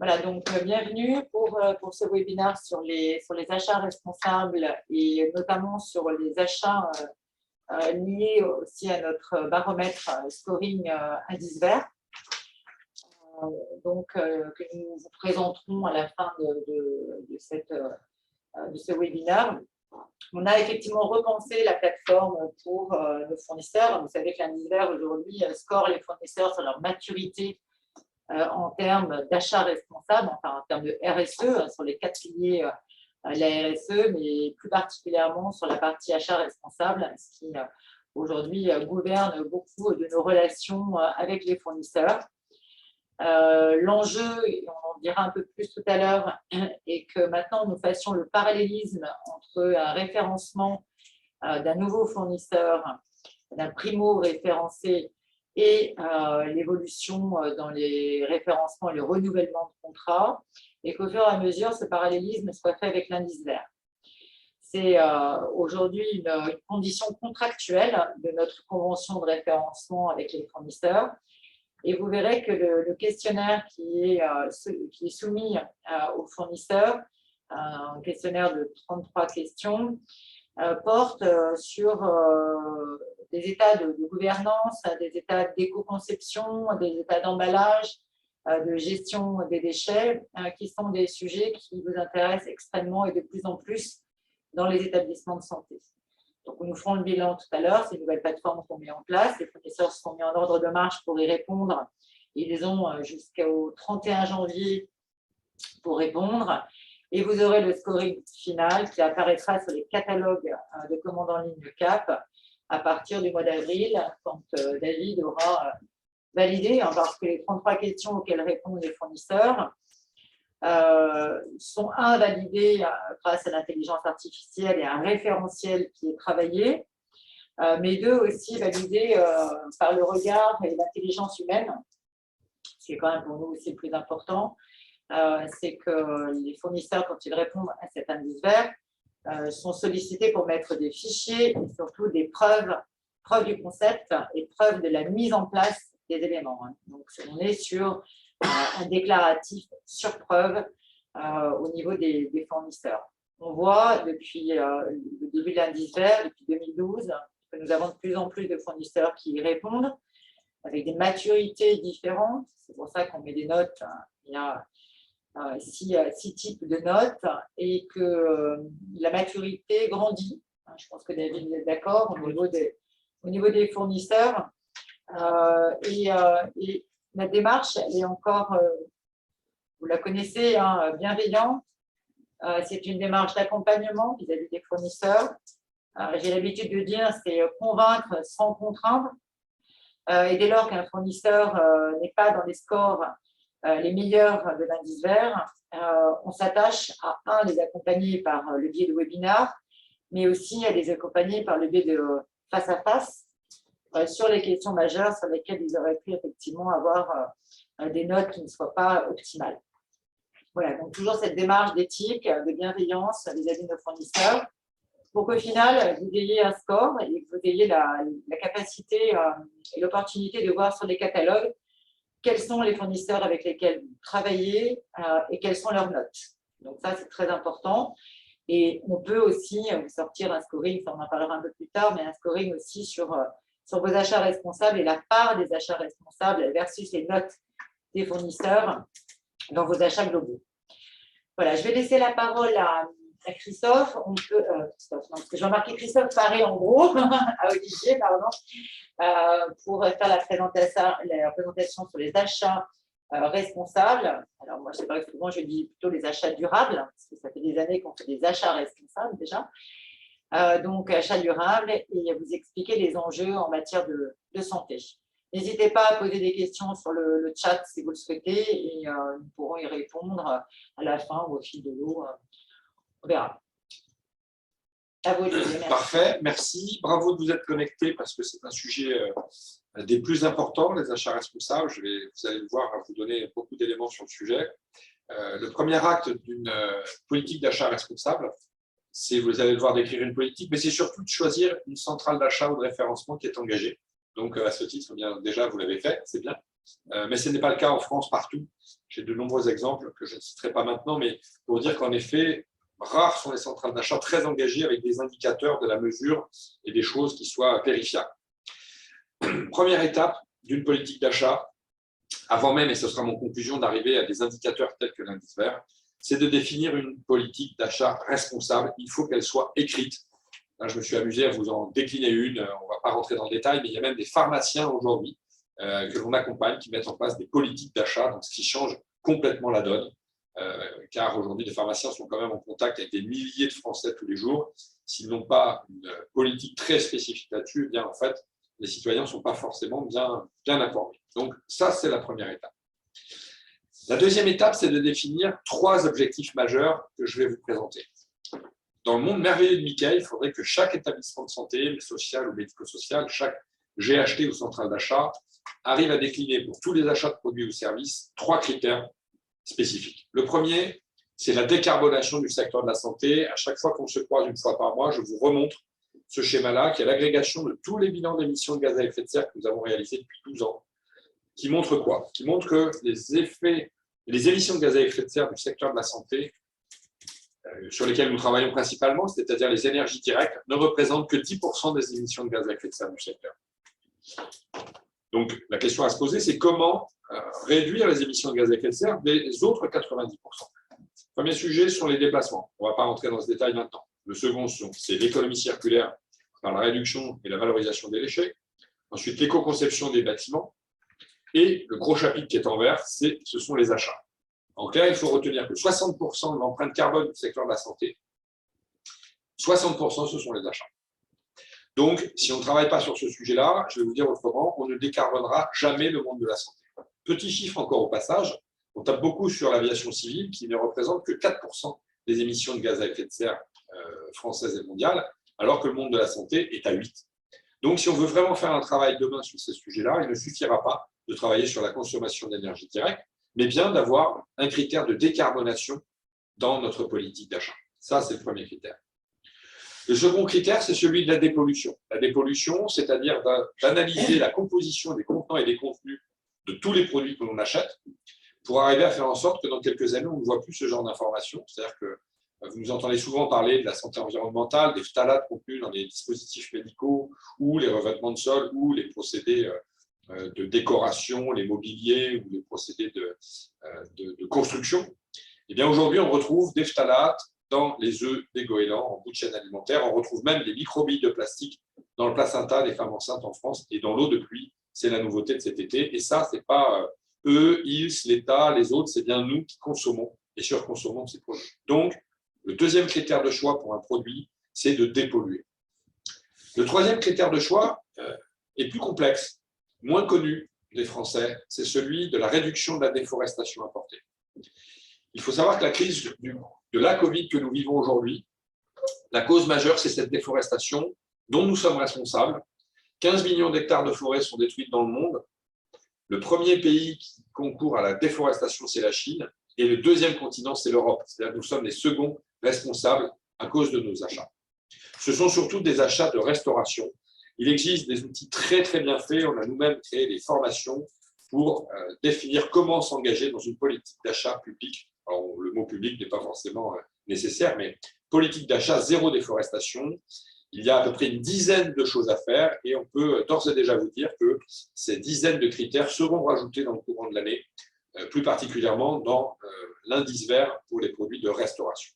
Voilà, donc bienvenue pour ce webinaire sur les achats responsables et notamment sur les achats liés aussi à notre baromètre scoring indice vert. Que nous vous présenterons à la fin de ce webinaire. On a effectivement repensé la plateforme pour nos fournisseurs. Vous savez que l'indice vert aujourd'hui score les fournisseurs sur leur maturité en termes d'achat responsable, enfin en termes de RSE, sur les 4 piliers de la RSE, mais plus particulièrement sur la partie achat responsable, ce qui aujourd'hui gouverne beaucoup de nos relations avec les fournisseurs. L'enjeu, et on en dira un peu plus tout à l'heure, est que maintenant nous fassions le parallélisme entre un référencement d'un nouveau fournisseur, d'un primo référencé et l'évolution dans les référencements et le renouvellement de contrats, et qu'au fur et à mesure, ce parallélisme soit fait avec l'indice vert. C'est aujourd'hui une condition contractuelle de notre convention de référencement avec les fournisseurs. Et vous verrez que le questionnaire qui est soumis aux fournisseurs, un questionnaire de 33 questions, porte sur des états de gouvernance, des états d'éco-conception, des états d'emballage, de gestion des déchets, qui sont des sujets qui vous intéressent extrêmement et de plus en plus dans les établissements de santé. Donc, nous ferons le bilan tout à l'heure, ces nouvelles plateformes qu'on met en place. Les fournisseurs seront mis en ordre de marche pour y répondre. Ils ont jusqu'au 31 janvier pour répondre. Et vous aurez le scoring final qui apparaîtra sur les catalogues de commandes en ligne CAP à partir du mois d'avril, quand David aura validé, parce que les 33 questions auxquelles répondent les fournisseurs sont validées grâce à l'intelligence artificielle et un référentiel qui est travaillé, mais deux aussi validées par le regard et l'intelligence humaine, ce qui est quand même pour nous aussi le plus important. C'est que les fournisseurs, quand ils répondent à cet indice vert, sont sollicités pour mettre des fichiers et surtout des preuves du concept et preuves de la mise en place des éléments. Donc, on est sur un déclaratif sur preuve au niveau des fournisseurs. On voit depuis le début de l'indice vert, depuis 2012, que nous avons de plus en plus de fournisseurs qui y répondent avec des maturités différentes. C'est pour ça qu'on met des notes. Il y a 6 types de notes et que la maturité grandit. Je pense que David est d'accord au niveau des fournisseurs. Et la démarche, elle est encore, vous la connaissez, bienveillante. C'est une démarche d'accompagnement vis-à-vis des fournisseurs. J'ai l'habitude de dire, c'est convaincre sans contraindre. Et dès lors qu'un fournisseur n'est pas dans les scores les meilleurs de l'indice vert, on s'attache à les accompagner par le biais de webinaires, mais aussi à les accompagner par le biais de face à face sur les questions majeures sur lesquelles ils auraient pu effectivement avoir des notes qui ne soient pas optimales. Voilà, donc toujours cette démarche d'éthique, de bienveillance vis-à-vis de nos fournisseurs, pour qu'au final, vous ayez un score et que vous ayez la capacité et l'opportunité de voir sur les catalogues quels sont les fournisseurs avec lesquels vous travaillez et quelles sont leurs notes. Donc ça, c'est très important. Et on peut aussi vous sortir un scoring, on en parlera un peu plus tard, mais un scoring aussi sur vos achats responsables et la part des achats responsables versus les notes des fournisseurs dans vos achats globaux. Voilà, je vais laisser la parole à Christophe. On peut, Christophe, non, parce que j'ai remarqué Christophe Paré en gros, à Olivier, pardon, pour faire la présentation sur les achats responsables. Alors moi, je sais pas, souvent je dis plutôt les achats durables, parce que ça fait des années qu'on fait des achats responsables déjà. Donc, achats durables, et vous expliquer les enjeux en matière de santé. N'hésitez pas à poser des questions sur le chat si vous le souhaitez, et nous pourrons y répondre à la fin ou au fil de l'eau. On verra. À vous, Olivier. Merci. Parfait, merci. Bravo de vous être connecté parce que c'est un sujet des plus importants, les achats responsables. Vous allez le voir, vous donner beaucoup d'éléments sur le sujet. Le premier acte d'une politique d'achat responsable, c'est, vous allez devoir décrire une politique, mais c'est surtout de choisir une centrale d'achat ou de référencement qui est engagée. Donc, à ce titre, bien, déjà, vous l'avez fait, c'est bien. mais ce n'est pas le cas en France partout. J'ai de nombreux exemples que je ne citerai pas maintenant, mais pour dire qu'en effet, rares sont les centrales d'achat très engagées avec des indicateurs de la mesure et des choses qui soient vérifiables. Première étape d'une politique d'achat, avant même, et ce sera mon conclusion, d'arriver à des indicateurs tels que l'indice vert, c'est de définir une politique d'achat responsable. Il faut qu'elle soit écrite. Là, je me suis amusé à vous en décliner une. On ne va pas rentrer dans le détail, mais il y a même des pharmaciens aujourd'hui que l'on accompagne qui mettent en place des politiques d'achat, donc ce qui change complètement la donne. Car aujourd'hui, les pharmaciens sont quand même en contact avec des milliers de Français tous les jours. S'ils n'ont pas une politique très spécifique là-dessus, eh bien, en fait, les citoyens ne sont pas forcément bien informés. Donc, ça, c'est la première étape. La deuxième étape, c'est de définir 3 objectifs majeurs que je vais vous présenter. Dans le monde merveilleux de Mickey, il faudrait que chaque établissement de santé, social ou médico-social, chaque GHT ou centrale d'achat, arrive à décliner pour tous les achats de produits ou services 3 critères spécifiques. Le premier, c'est la décarbonation du secteur de la santé. À chaque fois qu'on se croise une fois par mois, je vous remontre ce schéma-là, qui est l'agrégation de tous les bilans d'émissions de gaz à effet de serre que nous avons réalisés depuis 12 ans, qui montre quoi? Qui montre que les émissions de gaz à effet de serre du secteur de la santé, sur lesquelles nous travaillons principalement, c'est-à-dire les énergies directes, ne représentent que 10% des émissions de gaz à effet de serre du secteur. Donc, la question à se poser, c'est comment réduire les émissions de gaz à effet de serre des autres 90%. Premier sujet sont les déplacements. On ne va pas rentrer dans ce détail maintenant. Le second, c'est l'économie circulaire par la réduction et la valorisation des déchets. Ensuite, l'éco-conception des bâtiments. Et le gros chapitre qui est en vert, ce sont les achats. En clair, il faut retenir que 60% de l'empreinte carbone du secteur de la santé, 60% ce sont les achats. Donc, si on ne travaille pas sur ce sujet-là, je vais vous dire autrement, on ne décarbonera jamais le monde de la santé. Petit chiffre encore au passage, on tape beaucoup sur l'aviation civile qui ne représente que 4% des émissions de gaz à effet de serre françaises et mondiales, alors que le monde de la santé est à 8%. Donc, si on veut vraiment faire un travail demain sur ces sujets-là, il ne suffira pas de travailler sur la consommation d'énergie directe, mais bien d'avoir un critère de décarbonation dans notre politique d'achat. Ça, c'est le premier critère. Le second critère, c'est celui de la dépollution. La dépollution, c'est-à-dire d'analyser la composition des contenants et des contenus de tous les produits que l'on achète pour arriver à faire en sorte que dans quelques années, on ne voit plus ce genre d'informations. C'est-à-dire que vous nous entendez souvent parler de la santé environnementale, des phtalates contenus dans les dispositifs médicaux ou les revêtements de sol ou les procédés de décoration, les mobiliers ou les procédés de construction. Eh bien, aujourd'hui, on retrouve des phtalates dans les œufs des goélands en bout de chaîne alimentaire. On retrouve même des microbilles de plastique dans le placenta des femmes enceintes en France et dans l'eau de pluie. C'est la nouveauté de cet été. Et ça, ce n'est pas eux, ils, l'État, les autres, c'est bien nous qui consommons et surconsommons ces produits. Donc, le deuxième critère de choix pour un produit, c'est de dépolluer. Le troisième critère de choix est plus complexe, moins connu des Français, c'est celui de la réduction de la déforestation importée. Il faut savoir que la crise de la Covid que nous vivons aujourd'hui, la cause majeure, c'est cette déforestation dont nous sommes responsables. 15 millions d'hectares de forêts sont détruites dans le monde. Le premier pays qui concourt à la déforestation, c'est la Chine. Et le deuxième continent, c'est l'Europe. C'est-à-dire que nous sommes les seconds responsables à cause de nos achats. Ce sont surtout des achats de restauration. Il existe des outils très, très bien faits. On a nous-mêmes créé des formations pour définir comment s'engager dans une politique d'achat public. Alors, le mot public n'est pas forcément nécessaire, mais politique d'achat zéro déforestation. Il y a à peu près une dizaine de choses à faire et on peut d'ores et déjà vous dire que ces dizaines de critères seront rajoutés dans le courant de l'année, plus particulièrement dans l'indice vert pour les produits de restauration.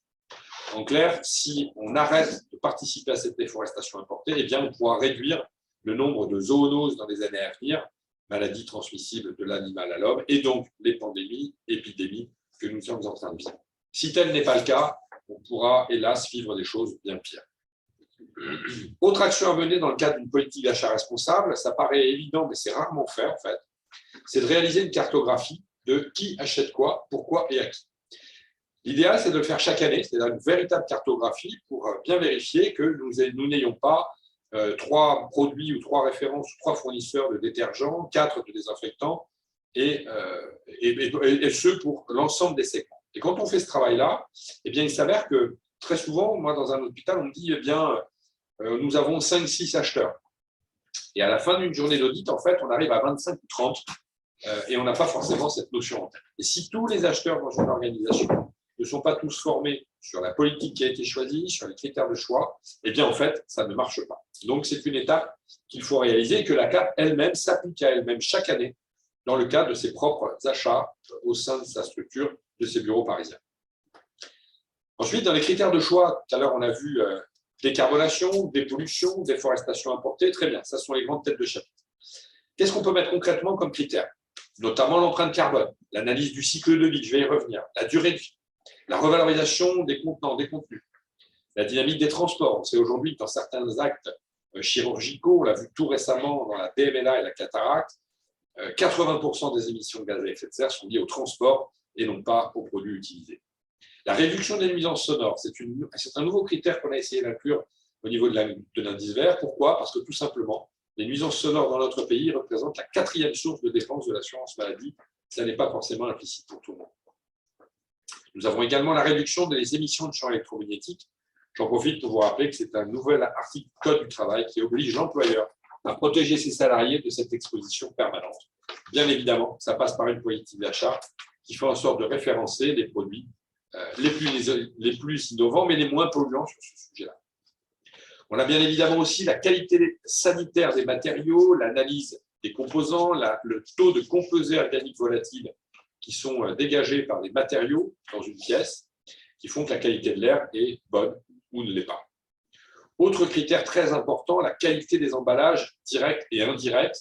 En clair, si on arrête de participer à cette déforestation importée, eh bien, on pourra réduire le nombre de zoonoses dans les années à venir, maladies transmissibles de l'animal à l'homme, et donc les pandémies, épidémies que nous sommes en train de vivre. Si tel n'est pas le cas, on pourra, hélas, vivre des choses bien pires. Autre action à mener dans le cadre d'une politique d'achat responsable, ça paraît évident, mais c'est rarement fait en fait, c'est de réaliser une cartographie de qui achète quoi, pourquoi et à qui. L'idéal, c'est de le faire chaque année, c'est-à-dire une véritable cartographie pour bien vérifier que nous n'ayons pas 3 produits ou 3 références ou 3 fournisseurs de détergents, 4 de désinfectants, et ce pour l'ensemble des segments. Et quand on fait ce travail-là, eh bien, il s'avère que très souvent, moi, dans un hôpital, on me dit, eh bien, nous avons 5-6 acheteurs. Et à la fin d'une journée d'audit, en fait, on arrive à 25 ou 30. et on n'a pas forcément cette notion en tête. Et si tous les acheteurs dans une organisation ne sont pas tous formés sur la politique qui a été choisie, sur les critères de choix, eh bien, en fait, ça ne marche pas. Donc, c'est une étape qu'il faut réaliser et que la CAP elle-même s'applique à elle-même chaque année dans le cadre de ses propres achats au sein de sa structure, de ses bureaux parisiens. Ensuite, dans les critères de choix, tout à l'heure, on a vu décarbonation, dépollution, déforestation importée. Très bien, ça sont les grandes têtes de chapitre. Qu'est-ce qu'on peut mettre concrètement comme critères? Notamment l'empreinte carbone, l'analyse du cycle de vie, je vais y revenir, la durée de vie, la revalorisation des contenants, des contenus, la dynamique des transports. On sait aujourd'hui que dans certains actes chirurgicaux, on l'a vu tout récemment dans la DMLA et la cataracte, 80% des émissions de gaz à effet de serre sont liées au transport et non pas aux produits utilisés. La réduction des nuisances sonores, c'est un nouveau critère qu'on a essayé d'inclure au niveau de l'indice vert. Pourquoi? Parce que tout simplement, les nuisances sonores dans notre pays représentent la 4e source de dépenses de l'assurance maladie. Ça n'est pas forcément implicite pour tout le monde. Nous avons également la réduction des émissions de champs électromagnétiques. J'en profite pour vous rappeler que c'est un nouvel article du Code du travail qui oblige l'employeur à protéger ses salariés de cette exposition permanente. Bien évidemment, ça passe par une politique d'achat qui fait en sorte de référencer les produits les plus innovants, mais les moins polluants sur ce sujet-là. On a bien évidemment aussi la qualité sanitaire des matériaux, l'analyse des composants, le taux de composés organiques volatiles qui sont dégagés par les matériaux dans une pièce, qui font que la qualité de l'air est bonne ou ne l'est pas. Autre critère très important, la qualité des emballages directs et indirects.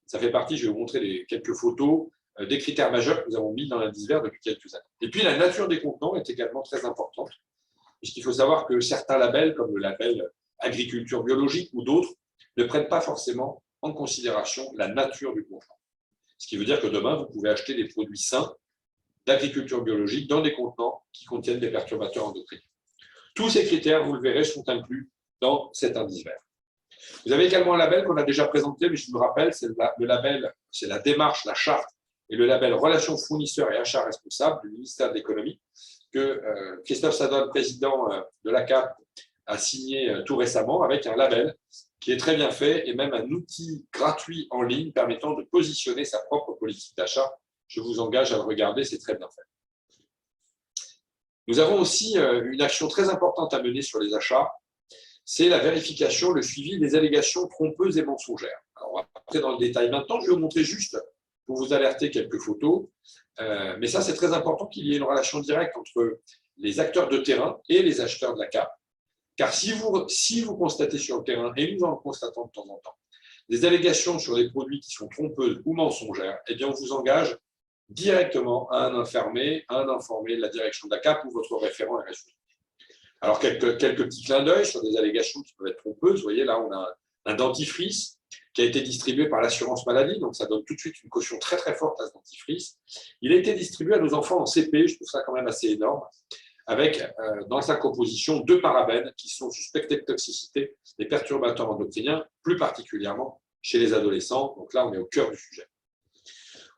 Ça fait partie, je vais vous montrer quelques photos, des critères majeurs que nous avons mis dans l'indice vert depuis quelques années. Et puis la nature des contenants est également très importante, puisqu'il faut savoir que certains labels, comme le label agriculture biologique ou d'autres, ne prennent pas forcément en considération la nature du contenant. Ce qui veut dire que demain, vous pouvez acheter des produits sains d'agriculture biologique dans des contenants qui contiennent des perturbateurs endocriniens. Tous ces critères, vous le verrez, sont inclus dans cet indice vert. Vous avez également un label qu'on a déjà présenté, mais je vous le rappelle, c'est le label, c'est la démarche, la charte et le label Relations fournisseurs et achats responsables du ministère de l'économie que Christophe Sadone, président de la CAP, a signé tout récemment avec un label qui est très bien fait et même un outil gratuit en ligne permettant de positionner sa propre politique d'achat. Je vous engage à le regarder, c'est très bien fait. Nous avons aussi une action très importante à mener sur les achats, c'est la vérification, le suivi des allégations trompeuses et mensongères. Alors, on va rentrer dans le détail maintenant, je vais vous montrer juste pour vous alerter quelques photos, mais ça c'est très important qu'il y ait une relation directe entre les acteurs de terrain et les acheteurs de la CAP. Car si vous constatez sur le terrain, et nous en constatons de temps en temps, des allégations sur des produits qui sont trompeuses ou mensongères, eh bien on vous engage directement à informer de la direction de la CAP ou votre référent RSE. Alors quelques petits clins d'œil sur des allégations qui peuvent être trompeuses. Vous voyez là, on a un dentifrice qui a été distribué par l'assurance maladie, donc ça donne tout de suite une caution très très forte à ce dentifrice. Il a été distribué à nos enfants en CP, je trouve ça quand même assez énorme, avec dans sa composition 2 parabènes qui sont suspectés de toxicité des perturbateurs endocriniens, plus particulièrement chez les adolescents. Donc là, on est au cœur du sujet.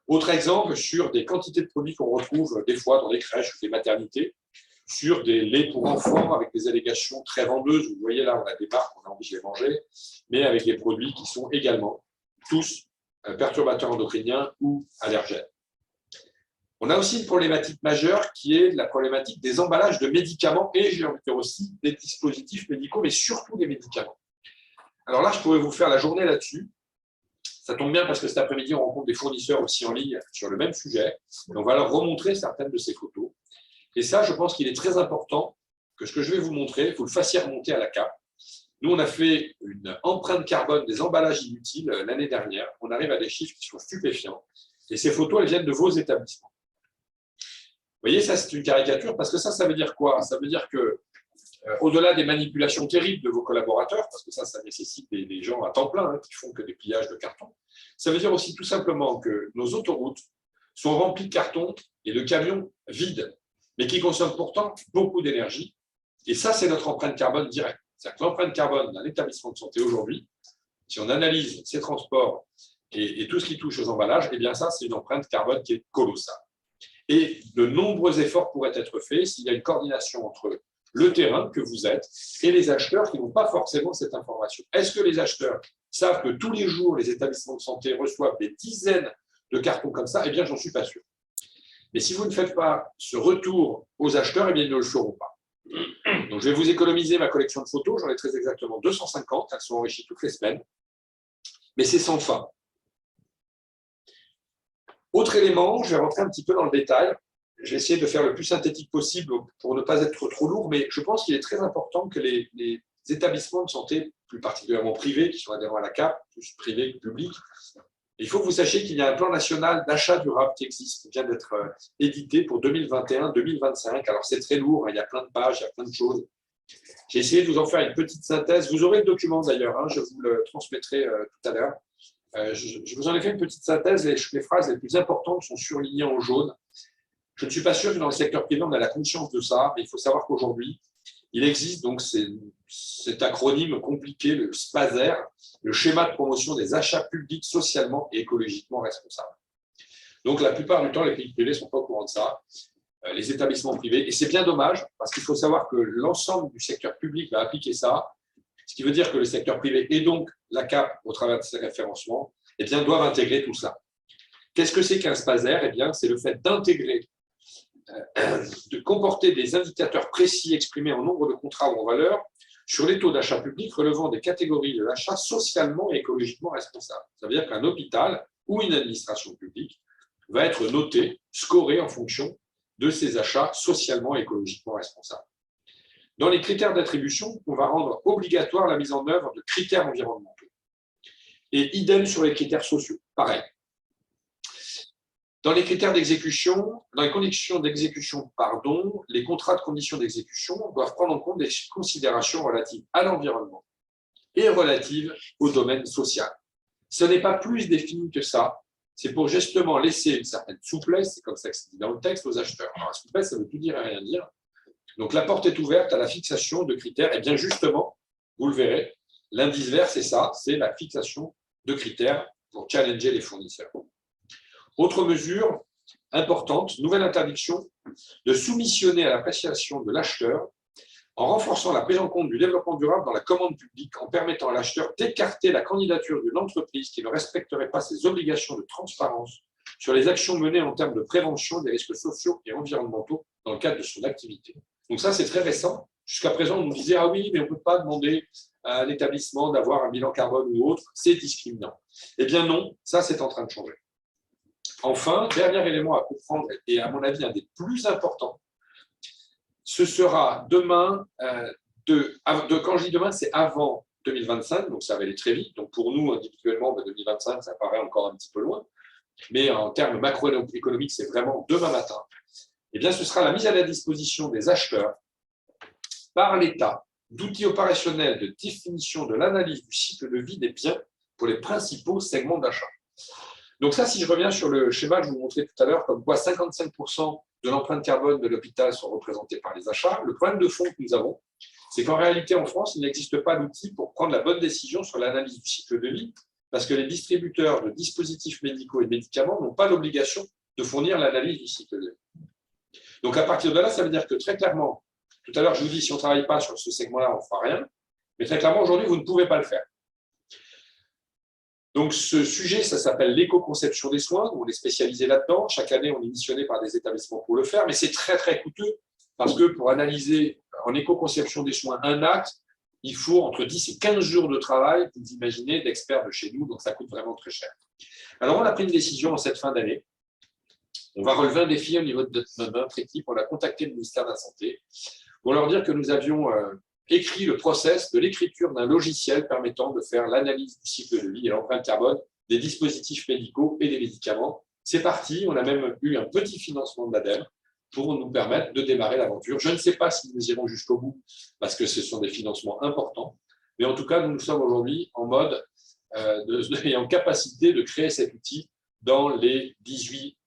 Autre exemple, sur des quantités de produits qu'on retrouve des fois dans les crèches ou les maternités, sur des laits pour enfants avec des allégations très vendeuses. Vous voyez là, on a des marques, on a envie de les manger, mais avec des produits qui sont également tous perturbateurs endocriniens ou allergènes. On a aussi une problématique majeure qui est la problématique des emballages de médicaments et, j'ai envie de dire aussi, des dispositifs médicaux, mais surtout des médicaments. Alors là, je pourrais vous faire la journée là-dessus. Ça tombe bien parce que cet après-midi, on rencontre des fournisseurs aussi en ligne sur le même sujet. Et on va leur remontrer certaines de ces photos. Et ça, je pense qu'il est très important que ce que je vais vous montrer, vous le fassiez remonter à la CAP. Nous, on a fait une empreinte carbone des emballages inutiles l'année dernière. On arrive à des chiffres qui sont stupéfiants. Et ces photos, elles viennent de vos établissements. Vous voyez, ça, c'est une caricature parce que ça veut dire quoi? Ça veut dire que, au-delà des manipulations terribles de vos collaborateurs, parce que ça nécessite des gens à temps plein qui font que des pliages de carton, ça veut dire aussi tout simplement que nos autoroutes sont remplies de carton et de camions vides, mais qui consomment pourtant beaucoup d'énergie. Et ça, c'est notre empreinte carbone directe. C'est-à-dire que l'empreinte carbone d'un établissement de santé aujourd'hui, si on analyse ses transports et tout ce qui touche aux emballages, eh bien ça, c'est une empreinte carbone qui est colossale. Et de nombreux efforts pourraient être faits s'il y a une coordination entre le terrain que vous êtes et les acheteurs qui n'ont pas forcément cette information. Est-ce que les acheteurs savent que tous les jours, les établissements de santé reçoivent des dizaines de carton comme ça, eh bien, j'en suis pas sûr. Mais si vous ne faites pas ce retour aux acheteurs, eh bien, ils ne le feront pas. Donc, je vais vous économiser ma collection de photos. J'en ai très exactement 250. Elles sont enrichies toutes les semaines. Mais c'est sans fin. Autre élément, je vais rentrer un petit peu dans le détail. Je vais essayer de faire le plus synthétique possible pour ne pas être trop lourd, mais je pense qu'il est très important que les établissements de santé, plus particulièrement privés, qui sont adhérents à la CAP, plus privés que publics, il faut que vous sachiez qu'il y a un plan national d'achat durable qui existe, qui vient d'être édité pour 2021-2025. Alors, c'est très lourd, il y a plein de pages, il y a plein de choses. J'ai essayé de vous en faire une petite synthèse. Vous aurez le document d'ailleurs, je vous le transmettrai tout à l'heure. Je vous en ai fait une petite synthèse. Les phrases les plus importantes sont surlignées en jaune. Je ne suis pas sûr que dans le secteur privé, on a la conscience de ça, mais il faut savoir qu'aujourd'hui, il existe donc cet acronyme compliqué, le SPASER, le schéma de promotion des achats publics socialement et écologiquement responsables. Donc, la plupart du temps, les pays privés ne sont pas au courant de ça, les établissements privés. Et c'est bien dommage, parce qu'il faut savoir que l'ensemble du secteur public va appliquer ça, ce qui veut dire que le secteur privé et donc la CAP, au travers de ses référencements, eh bien, doivent intégrer tout ça. Qu'est-ce que c'est qu'un SPASER? Eh bien, c'est le fait d'intégrer, de comporter des indicateurs précis exprimés en nombre de contrats ou en valeur sur les taux d'achat public relevant des catégories de l'achat socialement et écologiquement responsables. Ça veut dire qu'un hôpital ou une administration publique va être noté, scoré en fonction de ses achats socialement et écologiquement responsables. Dans les critères d'attribution, on va rendre obligatoire la mise en œuvre de critères environnementaux. Et idem sur les critères sociaux, pareil. Dans les critères d'exécution, dans les conditions d'exécution, les contrats de conditions d'exécution doivent prendre en compte des considérations relatives à l'environnement et relatives au domaine social. Ce n'est pas plus défini que ça. C'est pour justement laisser une certaine souplesse, c'est comme ça que c'est dit dans le texte, aux acheteurs. Alors, la souplesse, ça veut tout dire et rien dire. Donc, la porte est ouverte à la fixation de critères. Et bien justement, vous le verrez, l'indice vert, c'est ça, c'est la fixation de critères pour challenger les fournisseurs. Autre mesure importante, nouvelle interdiction de soumissionner à l'appréciation de l'acheteur en renforçant la prise en compte du développement durable dans la commande publique, en permettant à l'acheteur d'écarter la candidature d'une entreprise qui ne respecterait pas ses obligations de transparence sur les actions menées en termes de prévention des risques sociaux et environnementaux dans le cadre de son activité. Donc ça, c'est très récent. Jusqu'à présent, on nous disait « Ah oui, mais on ne peut pas demander à l'établissement d'avoir un bilan carbone ou autre, c'est discriminant. » Eh bien non, ça, c'est en train de changer. Enfin, dernier élément à comprendre, et à mon avis un des plus importants, ce sera demain, quand je dis demain, c'est avant 2025, donc ça va aller très vite. Donc pour nous, individuellement, 2025, ça paraît encore un petit peu loin, mais en termes macroéconomiques, c'est vraiment demain matin. Eh bien, ce sera la mise à la disposition des acheteurs par l'État d'outils opérationnels de définition de l'analyse du cycle de vie des biens pour les principaux segments d'achat. Donc ça, si je reviens sur le schéma que je vous montrais tout à l'heure, comme quoi 55% de l'empreinte carbone de l'hôpital sont représentés par les achats, le problème de fond que nous avons, c'est qu'en réalité, en France, il n'existe pas d'outil pour prendre la bonne décision sur l'analyse du cycle de vie, parce que les distributeurs de dispositifs médicaux et de médicaments n'ont pas l'obligation de fournir l'analyse du cycle de vie. Donc à partir de là, ça veut dire que très clairement, tout à l'heure, je vous dis, si on ne travaille pas sur ce segment-là, on ne fera rien, mais très clairement, aujourd'hui, vous ne pouvez pas le faire. Donc, ce sujet, ça s'appelle l'éco-conception des soins. On est spécialisé là-dedans. Chaque année, on est missionné par des établissements pour le faire, mais c'est très, très coûteux parce que pour analyser en éco-conception des soins un acte, il faut entre 10 et 15 jours de travail, vous imaginez, d'experts de chez nous, donc ça coûte vraiment très cher. Alors, on a pris une décision en cette fin d'année. On va relever un défi au niveau de notre équipe. On a contacté le ministère de la Santé pour leur dire que nous avions écrit le process de l'écriture d'un logiciel permettant de faire l'analyse du cycle de vie et l'empreinte carbone des dispositifs médicaux et des médicaments. C'est parti, on a même eu un petit financement de l'ADEME pour nous permettre de démarrer l'aventure. Je ne sais pas si nous irons jusqu'au bout, parce que ce sont des financements importants, mais en tout cas, nous sommes aujourd'hui en mode et en capacité de créer cet outil dans les 18